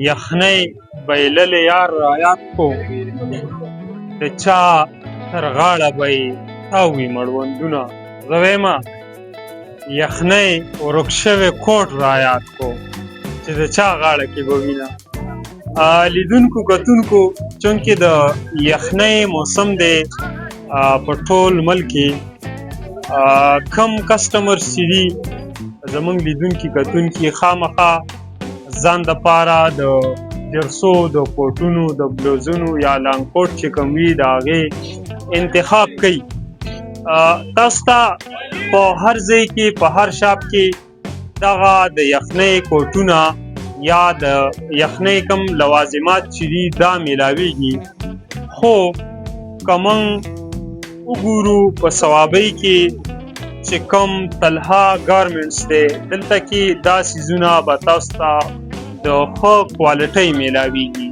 یخنۍ بایللې یار رایاد کو د چا تر غاړه به یې تاوي مړوندونه زه ویمه یخنۍ ورک شوی کوټ رایاد کو چې د چا غاړه کې به وینه لیدونکو کتونکو چونکې د یخنۍ موسم دی په ټول ملک کې کم کسټمرز چې دي زمونږ لیدونکي کتونکي خامخا ځان دپاره د جرسو د کوټونو د بلوزونو یا لانګ کوټ چې کوم وي د هغې انتخاب کوي تاسو ته په هر ځای کې په هر شاپ کې دغه د یخنۍ کوټونه یا د یخنۍ کم لوازمات چې دي دا میلاویږي خو که موږ وګورو په صوابۍ کې چې کوم طلحه ګارمنټس دی دلته کې دا څیزونه به تاسو ته د ښه کوالټۍ میلاویږي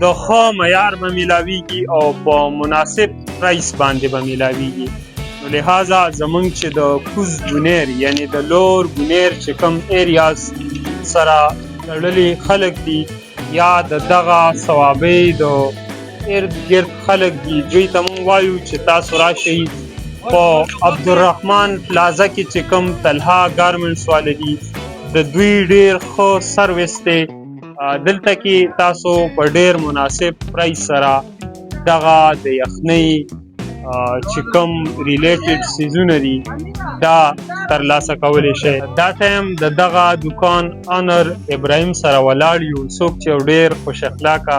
د ښه معیار به میلاویږي او په مناسب پرایس باندې به میلاویږي نو لہذا زمونږ چې د کوز بونیر یعنی د لور بونیر چې کوم ایریاز سره تړلي خلک دي یا د دغه صوابۍ د ارد ګرد خلک دي دوی ته موږ وایو چې تاسو راشئ په عبدالرحمن پلازا کې چې کوم طلحه ګارمنټس والا دي د دوی ډیر ښه سروس دی دلته کې تاسو په ډیر مناسب پرایس سره دغه د یخنۍ چې کوم ریلیټډ څیزونه دي دا ترلاسه کولی شئ دا ټایم د دغه دکان آنر ابراهیم سره ولاړ یو څوک چې ډیر خوش اخلاقه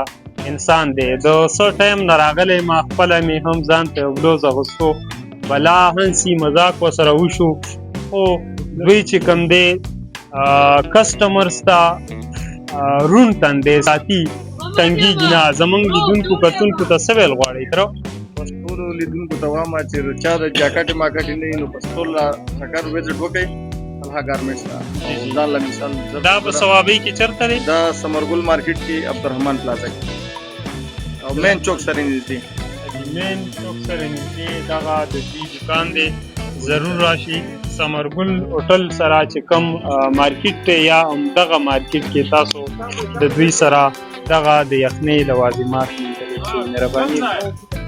انسان دی د څه ټایم نه راغلی ما خپله مې هم ځان ته یو بلوز اغوستو بلا هنسي مذاق ورسره وشو خو دوی چې کوم دی کسټمرز ته روڼ تندی ساتي تنګېږي نه زموږ لیدونکو کتونکو ته څه ویل غواړئ تره ټولو لیدونکو ته وایم چې چا د جاکټې ماکټې نه وي نو په سټور ټکر وزټ وکړئ طلحه ګارمنټس ته ځان له مثال دا په صوابۍ کې چېرته دی دا ثمرګل مارکیټ کې عبدالرحمن پلازا کې او مین چوک سره نږدې مین چوک سره نږدې دغه د دوی دکان دی ضرور راشي ثمرګل هوټل سره چې کوم مارکیټ دی یا همدغه مارکیټ کې تاسو د دوی سره دغه د یخنۍ لوازمات موندلی شئ مهرباني